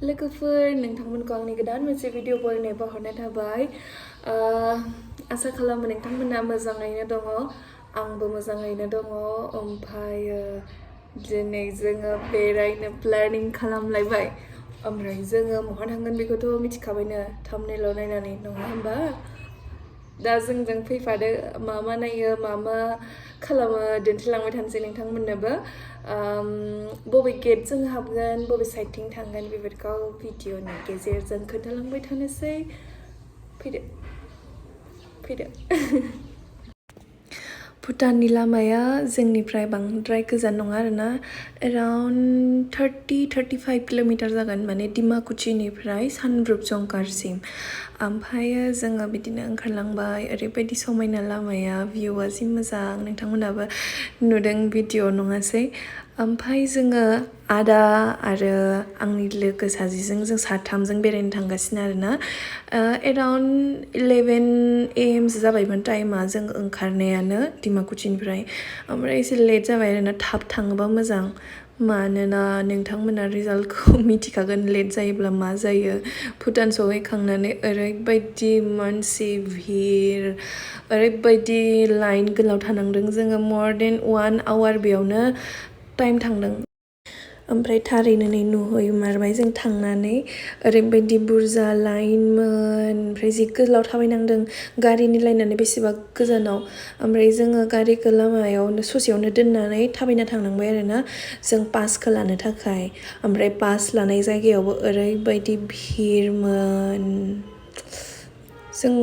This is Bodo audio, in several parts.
लोगोफोर नोंथांमोनखौ आंनि गोदान मोनसे भिडिअ बरायनाय बावहरनाय थाबाय आसा खालामो नोंथांमोना मोजाङैनो दङ आंबो मोजाङैनो दङ ओमफ्राय दिनै जोङो बेरायनो प्लेनिं खालामलायबाय ओमफ्राय जोङो बहा थांगोन बेखौथ' मिथिखाबायनो थाम्बनेइलाव नायनानै नङा होमबा दा जोंजों फैफादो मा मा नायो मा मा खालामो दिन्थिलांबाय थानोसै नोंथांमोननोबो बबे गेटजों हाबगोन बबे साइडथिं थांगोन बेफोरखौ भिडिअनि गेजेरजों खोन्थालांबाय थानोसै फैदो भुटाननि लामाया जोंनिफ्राय बांद्राय गोजान नङा आरोना एराउन्ड 30-35 किल'मिटार जागोन माने डिमाकुसिनिफ्राय सानब्रुप जंकारसिम ओमफ्रायो जोङो बिदिनो ओंखारलांबाय ओरैबायदि समायना लामाया भिउआ जि मोजां नोंथांमोनाबो नुदों भिडिअ नङासै ओमफ्राय जोङो आदा आरो आंनि लोगो सासेजों जों साथामजों बेरायनो थांगासिनो आरोना एराउन्ड 11 AM जाबायमोन टाइमा जों ओंखारनायानो डिमाकुसिनिफ्राय ओमफ्राय एसे लेट जाबाय आरोना थाब थाङोबा मोजां मानोना नोंथांमोना रिजाल्टखौ मिथिखागोन लेट जायोब्ला मा जायो भुटान सहैखांनानै ओरैबायदि मानसि भिर ओरैबायदि लाइन गोलाव थानांदों जोङो more than 1 hour बेयावनो टाइम थांदों ओमफ्राय थारैनो नै नुहैमारबाय जों थांनानै ओरैबायदि बुरजा लाइनमोन ओमफ्राय जि गोलाव थाबायनांदों गारिनि लाइनानो बेसेबा गोजानाव ओमफ्राय जोङो गारिखौ लामायावनो ससेयावनो दोननानै थाबायना थांनांबाय आरोना जों पासखौ लानो थाखाय ओमफ्राय पास लानाय जायगायावबो ओरैबायदि भिरमोन जों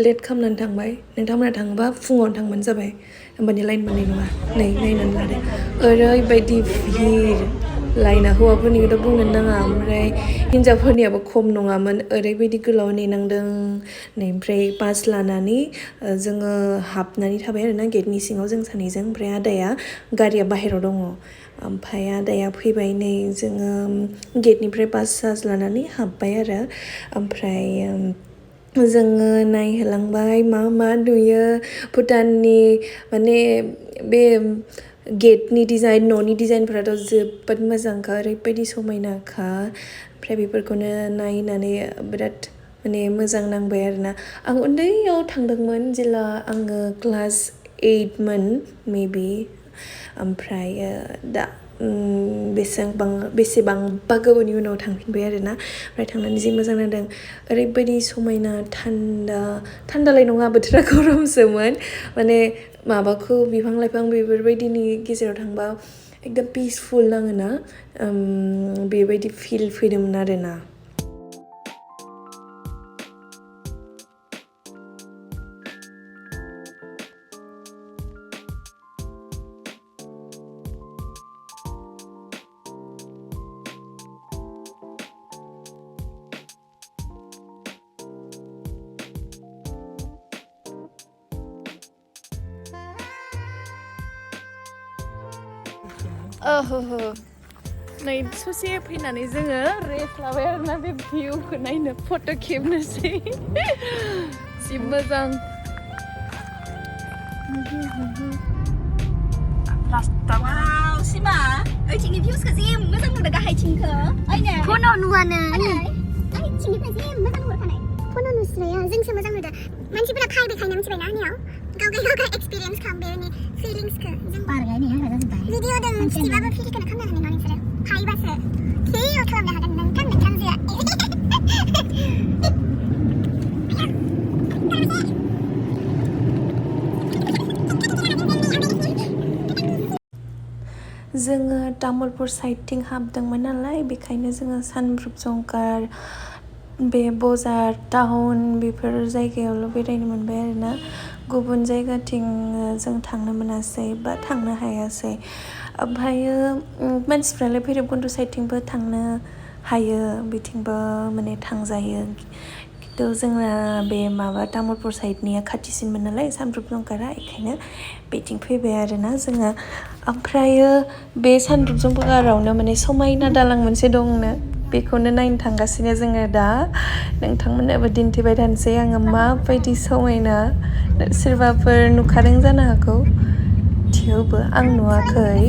लेट खालामनानै थांबाय नोंथांमोना थाङोबा फुङावनो थांबानो जाबाय होमबानि लाइन मोननाय नङा नै नायनानै लादो ओरैबायदि भिर लाइना हौवाफोरनिखौथ' बुंनो नाङा ओमफ्राय हिन्जावफोरनियाबो खम नङामोन ओरैबायदि गोलाव नेनांदों ओमफ्राय पास लानानै जोङो हाबनानै थाबाय आरोना गेटनि सिङाव जों सानैजों ओमफ्राय आदाया गारिया बाहेरायाव दङ ओमफ्राय आदाया फैबाय नै जोङो गेटनिफ्राय पास सास लानानै हाबबाय आरो ओमफ्राय जोङो नायहोलांबाय मा मा नुयो भुटाननि माने बे गेटनि डिजाइन न'नि डिजाइनफोराथ' जोबोद मोजांखा ओरैबायदि समायनाखा ओमफ्राय बेफोरखौनो नायनानै बिराद माने मोजां नांबाय आरोना आं उन्दैयाव थांदोंमोन जेला आङो क्लास 8मोन मेबि ओमफ्राय दा बेसेबांबा गोबावनि उनाव थांफिनबाय आरोना ओमफ्राय थांनानै जि मोजां नांदों ओरैबायदि समायना थान्दालाय नङा बोथोरा गरमसोमोन माने माबाखौ बिफां लाइफां बेफोरबायदिनि गेजेराव थांबा एकदम पिसफुल नाङोना बेबायदि फिल फैदोंमोन आरोना नै ससे फैनानै जोङो रेस्ट लाबाय आरोना बे भिउखौ नायनो फट' खेबनोसै जि मोजां Wow, Sima, oitingनि भिउसखौ जि मोजां नुदों गाहायथिंखौ ओइनो फनाव नुवानो गाहायथिंनिफ्राय जि मोजां नुहुरखानाय फनाव नुस्राया जोंसो मोजां नुदों मानसिफोरा फायबायखायनो मिथिबायना आंनियाव गावगाय एक्सपिरियेन्स खालाम बेनि फिलिंसखौ जों बारगायनाया हाजा जोब्बाय भिडिअ दं सिबाबो फिलखौनो खालामनो हानाय नङा नोंसोरो फायबासो क्लियार खालामनो हागोन नोंथांजोआ जोङो तामुलपुर साइडथिं हाबदोंमोन नालाय बेखायनो जोङो सानब्रुप जंकार बे बजार टाउन बेफोर जायगायावल' बेरायनो मोनबाय आरोना गुबुन जायगाथिं जों थांनो मोनासै बा थांनो हायासै ओमफ्रायो मानसिफ्रालाय भैरबकुन्द साइडथिंबो थांनो हायो बिथिंबो माने थांजायो खिन्थु जोंना बे माबा तामुलपुर साइडनिया खाथिसिनमोन नालाय सानब्रुप जंकारा बेखायनो बेथिं फैबाय आरोना जोङो ओमफ्रायो बे सानब्रुप जंकारावनो माने समायना दालां मोनसे दंनो बेखौनो नायनो थांगासिनो जोङो दा नोंथांमोननोबो दिन्थिबाय थानोसै आङो माबायदि समायना सोरबाफोर नुखादों जानो हागौ थेवबो आं नुवाखै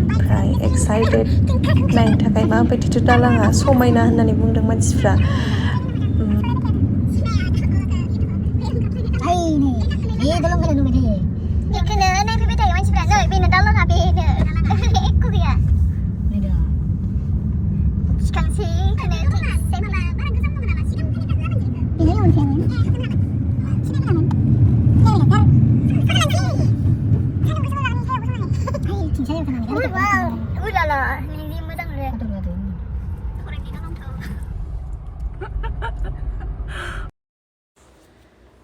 ओमफ्राय एक्साइटेड नायनो थाखाय माबायदिथ' दालाङा समायना होननानै बुंदों मानसिफ्रा बेखौनो नायफैबाय थायो मानसिफ्रा नै बेनो दालाङा बेनो एख' गैया सिगांसै बेखौनो थिंसे माला बारा गोजान नङा नामा सिगां बेनो अन्थायामोन ulala, ini moजां नुयो फरायनो दंथ'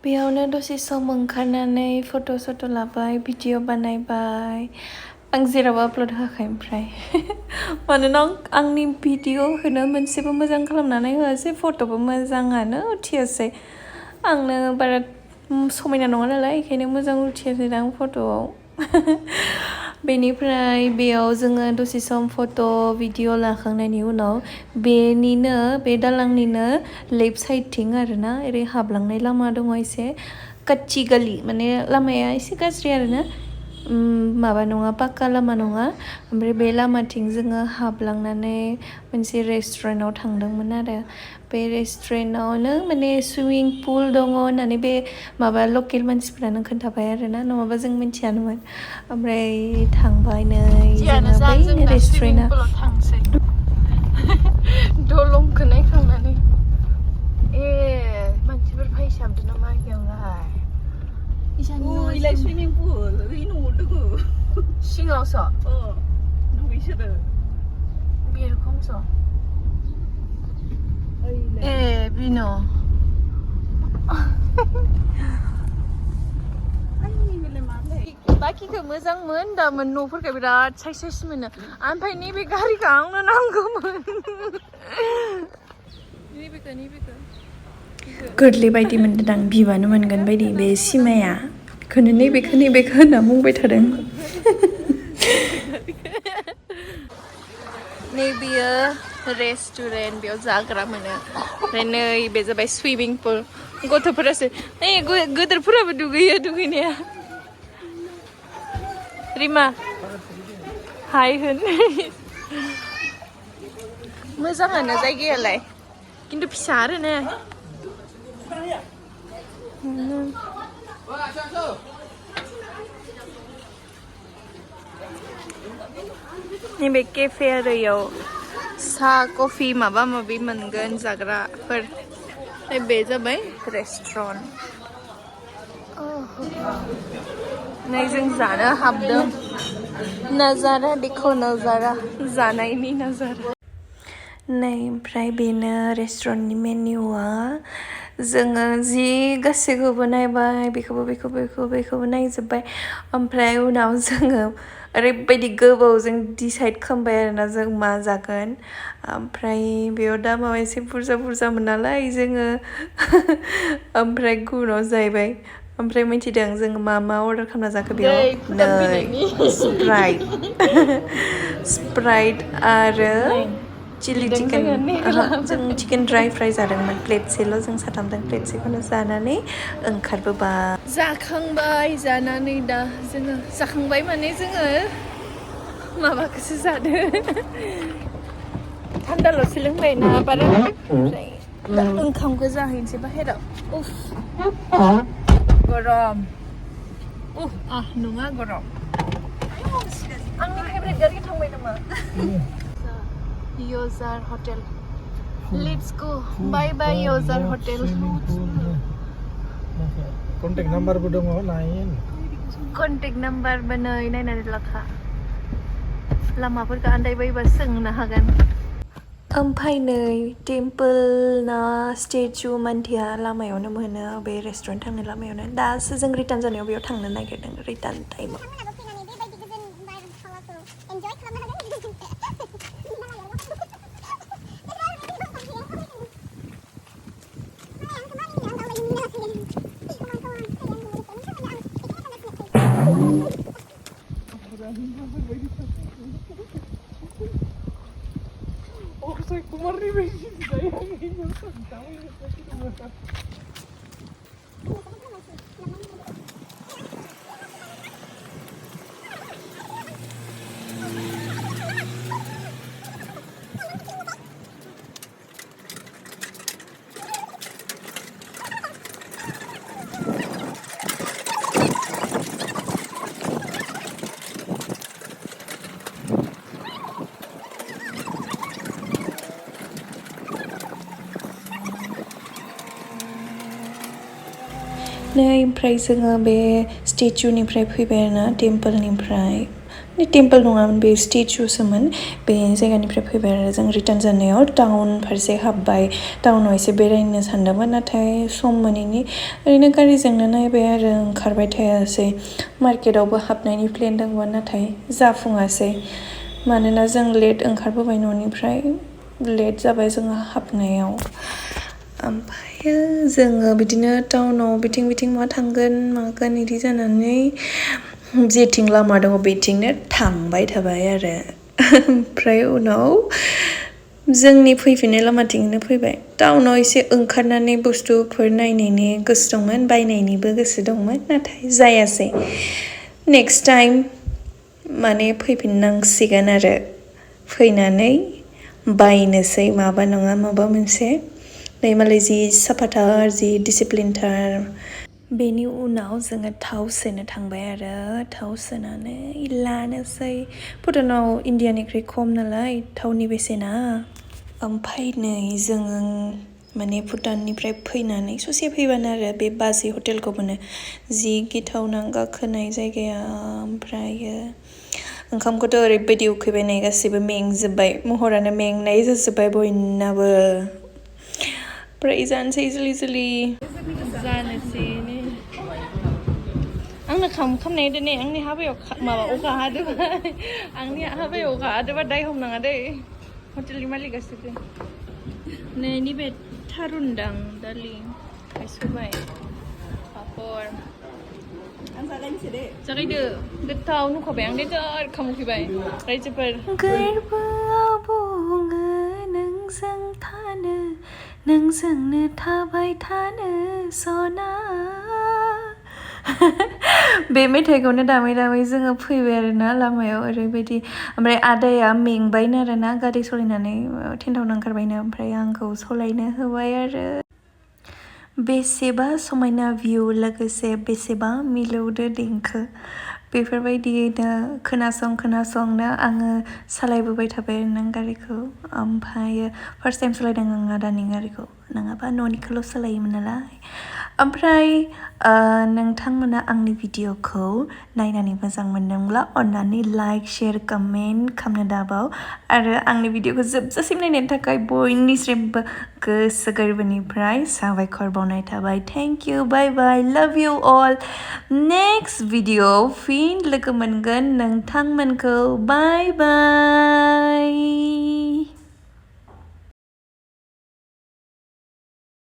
बेयावनो दसे सम ओंखारनानै फट' सट' लाबाय भिडिअ बानायबाय आं जेरावबो आपल'ड होआखै ओमफ्राय मानोना आंनि भिडिअ होनो मोनसेबो मोजां खालामनानै होआसै फट'बो मोजाङानो उथियासै आंनो बारा समायना नङा नालाय बेखायनो मोजां उथियासै आं फट'आव बेनिफ्राय बेयाव जोङो दसे सम फट' भिडिअ लाखांनायनि उनाव बेनिनो बे दालांनिनो लेफ्ट साइडथिं आरोना ओरै हाबलांनाय लामा दङ एसे काच्चि गालि माने लामाया एसे गाज्रि आरोना माबा नङा पाक्का लामा नङा ओमफ्राय बे लामाथिं जोङो हाबलांनानै मोनसे रेस्टुरेन्टाव थांदोंमोन आरो बे रेस्टुरेन्टावनो माने सुइमिं पुल दङ होननानै बे माबा लकेल मानसिफ्रानो खोन्थाबाय आरोना नङाबा जों मिन्थियानोमोन ओमफ्राय थांबाय नै जोङो बै रेस्टुरेन्टआ दलंखौ नायखांनानै मानसिफोर फैसाबदों नामा बेयावलाय 이래 스위밍풀 이놈 어떡해 सिङावसो 누구이시래 बिरखंसो बिनो बाखिखौ मोजांमोन दामोन न'फोरखौ बिराद साइस मोनो ओमफ्राय नैबे गारिखौ आंनो नांगौमोन नैबेखौ गोरलै बायदि मोनदों आं बिबानो मोनगोन बायदि बे सिमाया बेखौनो नैबेखौ होनना बुंबाय थादों नैबेयो रेस्टुरेन्ट बेयाव जाग्रा मोनो ओमफ्राय नै बे जाबाय सुइमिं पुल गथ'फोरासो गोदोरफोराबो दुगैयो दुगैनाया रिमा हाय होन मोजाङानो जायगायालाय खिन्थु फिसा आरो ने नैबे केफे आरो इयाव साहा कफि माबा माबि मोनगोन जाग्राफोर बे जाबाय रेस्टुरेन्ट नै जों जानो हाबदों नाजारा देखो नाजारा जानायनि नाजारा नै ओमफ्राय बेनो रेस्टुरेन्टनि मेन्युआ जोङो जि गासैखौबो नायबाय बेखौबो नायजोब्बाय ओमफ्राय उनाव जोङो ओरैबायदि गोबावजों डिसाइड खालामबाय आरोना जों मा जागोन ओमफ्राय बेयाव दामा एसे बुरजामोन नालाय जोङो ओमफ्राय गुबुनाव जाहैबाय ओमफ्राय मिथिदों जों मा अर्डार खालामना जाखो बेयाव नै स्प्राइट आरो चिली चिकेन जों चिकेन ड्राई फ्राई जादोंमोन प्लेटसेल' जों साथामजों प्लेटसेखौनो जानानै ओंखारबोबाय जाखांबाय जानानै दा जोङो जाखांबाय माने जोङो माबाखौसो जादों थान्दाल'सो लोंबाय ना बारा ओमफ्राय दा ओंखामखौ जाहैनोसै बाहेराव गरम नङा गरम आंनि फेभरेट गारि थांबाय नामा Yozar Hotel. Let's go. Bye bye Yozar Hotel. Kontak number bu dong lain. Kontak number benai nainani lakha. लामाफोरखौ आन्दायबायबा सोंनो हागोन ओमफ्राय नै टेम्पोल ना स्टेचु मानथिया लामायावनो मोनो बे रेस्टुरेन्ट थांनाय लामायावनो दासो जों रिटार्न जानायाव बेयाव थांनो नागिरदों रिटार्न टाइमाव Soy como arriba y नै ओमफ्राय जोङो बे स्टेचुनिफ्राय फैबाय आरोना टेम्पोलनिफ्राय टेम्पोल नङामोन बे स्टेचुसोमोन बे जायगानिफ्राय फैबाय आरो जों रिटार्न जानायाव टाउन फारसे हाबबाय टाउनाव एसे बेरायनो सानदोंमोन नाथाय सम मोनैनि ओरैनो गारिजोंनो नायबाय आरो ओंखारबाय थायासै मार्केटावबो हाबनायनि प्लेन दंमोन नाथाय जाफुङासै मानोना जों लेट ओंखारबोबाय न'निफ्राय लेट जाबाय जोङो हाबनायाव ओमफ्रायो जोङो बिदिनो टाउनाव बिथिं बिथिं मा थांगोन मागोन बिदि जानानै जेथिं लामा दङ बेथिंनो थांबाय थाबाय आरो ओमफ्राय उनाव जोंनि फैफिननाय लामाथिंनो फैबाय टाउनाव एसे ओंखारनानै बुस्थुफोर नायनायनि गोसो दंमोन बायनायनिबो गोसो दंमोन नाथाय जायासै नेक्स्ट टाइम माने फैफिननांसिगोन आरो फैनानै बायनोसै माबा नङा माबा मोनसे नै मालाय जि साफाथार जि डिसिप्लिनथार बेनि उनाव जोङो थाव सोनो थांबाय आरो थाव सोनानै लानोसै भुटानाव इण्डियानिख्रुइ खम नालाय थावनि बेसेना ओमफ्राय नै जोङो माने भुटाननिफ्राय फैनानै ससे फैबानो आरो बे बाजै हटेलखौ मोनो जि गिथावना गाखोनाय जायगाया ओमफ्रायो ओंखामखौथ' ओरैबायदि उखैबाय नै गासैबो मेंजोब्बाय महरानो मेंनाय जाजोब्बाय बयनाबो ओमफ्राय जानोसै जुलि जानोसै नै आंनो खामनाय दिनै आंनि हाबायाव माबा अखा हादोंबा आंनि हाबायाव अखा हादोंबा दाय हमनाङा दै हटेलनि मालिकआसो नै नैबे थारुनदां दालि ओमफ्राय सबाय पापर आं जागायनोसै दे जागायदो गोथाव नुखाबाय आं देथार खामखैबाय रायजोफोर गोरबोआव बुङो नोंजों थानो नोंजोंनो थाबाय थानो सना बे मेथाइखौनो दामै दामै जोङो फैबाय आरोना लामायाव ओरैबायदि ओमफ्राय आदाया मेंबायनो आरोना गारि सालायनानै टेन्टआवनो ओंखारबायनो ओमफ्राय आंखौ सालायनो होबाय आरो बेसेबा समायना भिउ लोगोसे बेसेबा मिलौदो देंखो बेफोरबायदियैनो खोनासंनो आङो सालायबोबाय थाबाय आरोना गारिखौ ओमफ्रायो फार्स्ट टाइम सालायदों आं आदानि गारिखौ नङाबा न'निखौल' सालायोमोन नालाय ओमफ्राय नोंथांमोना आंनि भिडिअखौ नायनानै मोजां मोनदोंब्ला अन्नानै लाइक शेयार कमेन्ट खालामनो दाबाव आरो आंनि भिडिअखौ जोबजासिम नायनायनि थाखाय बयनिसिमबो गोसो गोरबोनिफ्राय साबायखर बावनाय थाबाय थेंक इउ बाय बाय लाभ इउ अल नेक्स्ट भिडिअ फिन लोगो मोनगोन नोंथांमोनखौ बाय बाय